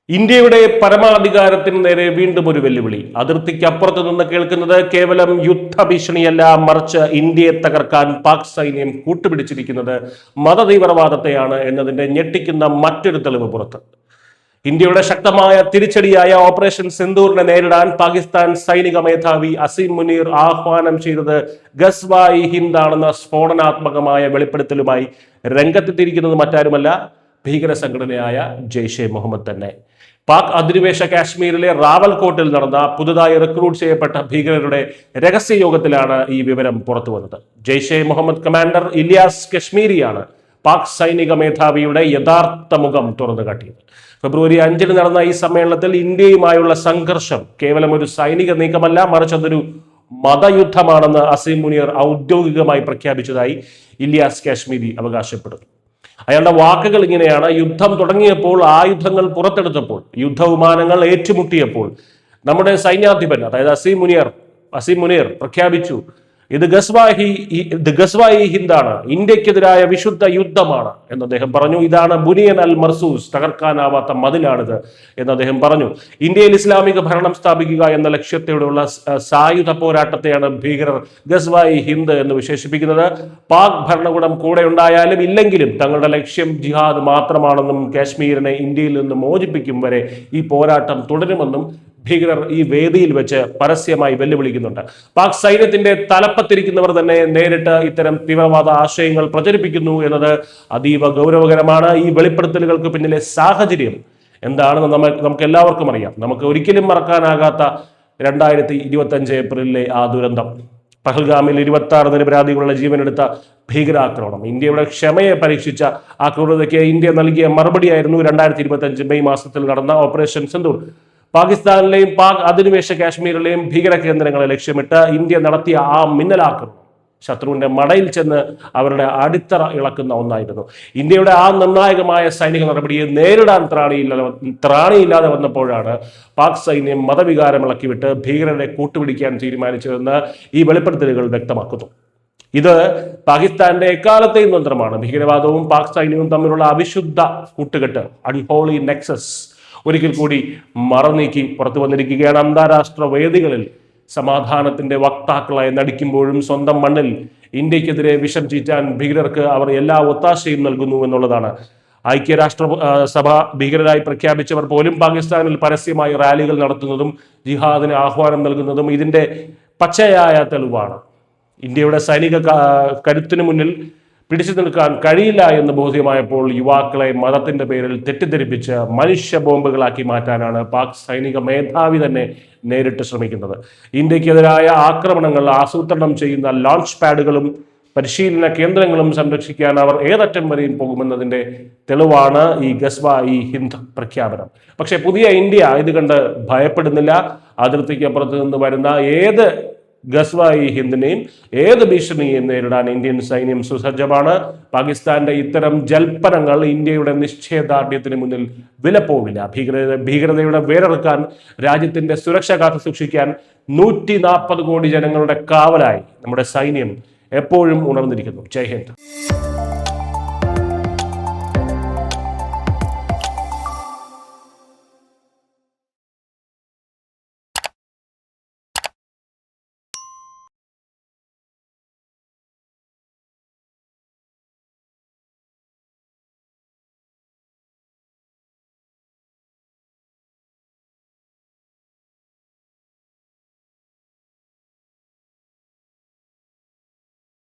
ഇന്ത്യയുടെ പരമാധികാരത്തിന് നേരെ വീണ്ടും ഒരു വെല്ലുവിളി. അതിർത്തിക്ക് അപ്പുറത്ത് നിന്ന് കേൾക്കുന്നത് കേവലം യുദ്ധഭീഷണിയല്ല, മറിച്ച് ഇന്ത്യയെ തകർക്കാൻ പാക് സൈന്യം കൂട്ടുപിടിച്ചിരിക്കുന്നത് മതതീവ്രവാദത്തെയാണ് എന്നതിന്റെ ഞെട്ടിക്കുന്ന മറ്റൊരു തെളിവ് പുറത്ത്. ഇന്ത്യയുടെ ശക്തമായ തിരിച്ചടിയായ ഓപ്പറേഷൻ സിന്ദൂറിനെ നേരിടാൻ പാകിസ്ഥാൻ സൈനിക മേധാവി അസീം മുനീർ ആഹ്വാനം ചെയ്തത് ഗസ്വായി ഹിന്ദ് ആണെന്ന സ്ഫോടനാത്മകമായ വെളിപ്പെടുത്തലുമായി രംഗത്തെത്തിയിരിക്കുന്നത് മറ്റാരുമല്ല, ഭീകര സംഘടനയായ ജെയ്ഷെ മുഹമ്മദ് തന്നെ. പാക് അധിനിവേശ കാശ്മീരിലെ റാവൽകോട്ടിൽ നടന്ന പുതുതായി റിക്രൂട്ട് ചെയ്യപ്പെട്ട ഭീകരരുടെ രഹസ്യ യോഗത്തിലാണ് ഈ വിവരം പുറത്തു വന്നത്. ജെയ്ഷെ മുഹമ്മദ് കമാൻഡർ ഇലിയാസ് കശ്മീരിയാണ് പാക് സൈനിക മേധാവിയുടെ യഥാർത്ഥ മുഖം തുറന്നു കാട്ടിയത്. ഫെബ്രുവരി 5 നടന്ന ഈ സമ്മേളനത്തിൽ ഇന്ത്യയുമായുള്ള സംഘർഷം കേവലം ഒരു സൈനിക നീക്കമല്ല, മറിച്ച് അതൊരു മതയുദ്ധമാണെന്ന് അസീം മുനീർ ഔദ്യോഗികമായി പ്രഖ്യാപിച്ചതായി ഇലിയാസ് കാശ്മീരി അവകാശപ്പെടുന്നു. അയാളുടെ വാക്കുകൾ ഇങ്ങനെയാണ്: യുദ്ധം തുടങ്ങിയപ്പോൾ, ആയുധങ്ങൾ പുറത്തെടുത്തപ്പോൾ, യുദ്ധവിമാനങ്ങൾ ഏറ്റുമുട്ടിയപ്പോൾ നമ്മുടെ സൈന്യാധിപൻ, അതായത് അസീം മുനീർ പ്രഖ്യാപിച്ചു, ഇത് ഗസ്വായി ഹിന്ദാണ്, ഇന്ത്യക്കെതിരായ വിശുദ്ധ യുദ്ധമാണ് എന്ന് അദ്ദേഹം പറഞ്ഞു. ഇതാണ് ബുനിയൻ അൽ മർസൂസ്, തകർക്കാനാവാത്ത മതിലാണിത് എന്ന് അദ്ദേഹം പറഞ്ഞു. ഇന്ത്യയിൽ ഇസ്ലാമിക ഭരണം സ്ഥാപിക്കുക എന്ന ലക്ഷ്യത്തോടെയുള്ള സായുധ പോരാട്ടത്തെയാണ് ഭീകരർ ഗസ്വായി ഹിന്ദ് എന്ന് വിശേഷിപ്പിക്കുന്നത്. പാക് ഭരണകൂടം കൂടെ ഉണ്ടായാലും ഇല്ലെങ്കിലും തങ്ങളുടെ ലക്ഷ്യം ജിഹാദ് മാത്രമാണെന്നും കാശ്മീരിനെ ഇന്ത്യയിൽ നിന്ന് മോചിപ്പിക്കും വരെ ഈ പോരാട്ടം തുടരുമെന്നും ഭീകരർ ഈ വേദിയിൽ വെച്ച് പരസ്യമായി വെല്ലുവിളിക്കുന്നുണ്ട്. പാക് സൈന്യത്തിന്റെ തലപ്പത്തിരിക്കുന്നവർ തന്നെ നേരിട്ട് ഇത്തരം തീവ്രവാദ ആശയങ്ങൾ പ്രചരിപ്പിക്കുന്നു എന്നത് അതീവ ഗൗരവകരമാണ്. ഈ വെളിപ്പെടുത്തലുകൾക്ക് പിന്നിലെ സാഹചര്യം എന്താണെന്ന് നമുക്ക് എല്ലാവർക്കും അറിയാം. നമുക്ക് ഒരിക്കലും മറക്കാനാകാത്ത 2025 ഏപ്രിലിലെ ആ ദുരന്തം, പഹൽഗാമിൽ 26 നിരപരാധികളുടെ ജീവനെടുത്ത ഭീകരാക്രമണം, ഇന്ത്യയുടെ ക്ഷമയെ പരീക്ഷിച്ച ആ ക്രൂരതയ്ക്ക് ഇന്ത്യ നൽകിയ മറുപടിയായിരുന്നു 2025 മെയ് മാസത്തിൽ നടന്ന ഓപ്പറേഷൻ സിന്ദൂർ. പാകിസ്ഥാനിലെയും പാക് അധിനിവേശ കാശ്മീരിലെയും ഭീകര കേന്ദ്രങ്ങളെ ലക്ഷ്യമിട്ട് ഇന്ത്യ നടത്തിയ ആ മിന്നലാക്രമണം ശത്രുവിന്റെ മടയിൽ ചെന്ന് അവരുടെ അടിത്തറ ഇളക്കുന്ന ഒന്നായിരുന്നു. ഇന്ത്യയുടെ ആ നിർണായകമായ സൈനിക നടപടിയെ നേരിടാൻ ത്രാണിയില്ലാതെ വന്നപ്പോഴാണ് പാക് സൈന്യം മതവികാരം ഇളക്കിവിട്ട് ഭീകരരെ കൂട്ടുപിടിക്കാൻ തീരുമാനിച്ചതെന്ന് ഈ വെളിപ്പെടുത്തലുകൾ വ്യക്തമാക്കുന്നു. ഇത് പാകിസ്ഥാന്റെ എക്കാലത്തെയും തന്ത്രമാണ്. ഭീകരവാദവും പാക് സൈന്യവും തമ്മിലുള്ള അവിശുദ്ധ കൂട്ടുകെട്ട്, അൺഹോളി നെക്സസ്, ഒരിക്കൽ കൂടി മറനീക്കി പുറത്തു വന്നിരിക്കുകയാണ്. അന്താരാഷ്ട്ര വേദികളിൽ സമാധാനത്തിന്റെ വക്താക്കളായി നടിക്കുമ്പോഴും സ്വന്തം മണ്ണിൽ ഇന്ത്യക്കെതിരെ വിഷം ചീറ്റാൻ ഭീകരർക്ക് അവർ എല്ലാ ഒത്താശയും നൽകുന്നു എന്നുള്ളതാണ്. ഐക്യരാഷ്ട്ര സഭ ഭീകരരായി പ്രഖ്യാപിച്ചവർ പോലും പാകിസ്ഥാനിൽ പരസ്യമായി റാലികൾ നടത്തുന്നതും ജിഹാദിന് ആഹ്വാനം നൽകുന്നതും ഇതിന്റെ പച്ചയായ തെളിവാണ്. ഇന്ത്യയുടെ സൈനിക കരുത്തിനു മുന്നിൽ പിടിച്ചു നിൽക്കാൻ കഴിയില്ല എന്ന് ബോധ്യമായപ്പോൾ യുവാക്കളെ മതത്തിന്റെ പേരിൽ തെറ്റിദ്ധരിപ്പിച്ച് മനുഷ്യ ബോംബുകളാക്കി മാറ്റാനാണ് പാക് സൈനിക മേധാവി തന്നെ നേരിട്ട് ശ്രമിക്കുന്നത്. ഇന്ത്യക്കെതിരായ ആക്രമണങ്ങൾ ആസൂത്രണം ചെയ്യുന്ന ലോഞ്ച് പാഡുകളും പരിശീലന കേന്ദ്രങ്ങളും സംരക്ഷിക്കാൻ അവർ ഏതറ്റം വരെയും പോകുമെന്നതിന്റെ തെളിവാണ് ഈ ഗസ്വായി ഹിന്ദ് പ്രഖ്യാപനം. പക്ഷേ പുതിയ ഇന്ത്യ ഇത് കണ്ട് ഭയപ്പെടുന്നില്ല. അതിർത്തിക്ക് അപ്പുറത്ത് നിന്ന് വരുന്ന ഏത് ഗസ്വായി ഹിന്ദിനെയും ഏത് ഭീഷണിയെയും നേരിടാൻ ഇന്ത്യൻ സൈന്യം സുസജ്ജമാണ്. പാകിസ്ഥാന്റെ ഇത്തരം ജൽപ്പനങ്ങൾ ഇന്ത്യയുടെ നിശ്ചയദാർഢ്യത്തിന് മുന്നിൽ വിലപ്പോവില്ല. ഭീകരതയുടെ വേരറുക്കാൻ, രാജ്യത്തിന്റെ സുരക്ഷ കാത്തു സൂക്ഷിക്കാൻ 140 കോടി ജനങ്ങളുടെ കാവലായി നമ്മുടെ സൈന്യം എപ്പോഴും ഉണർന്നിരിക്കുന്നു. ജയ് ഹിന്ദ്.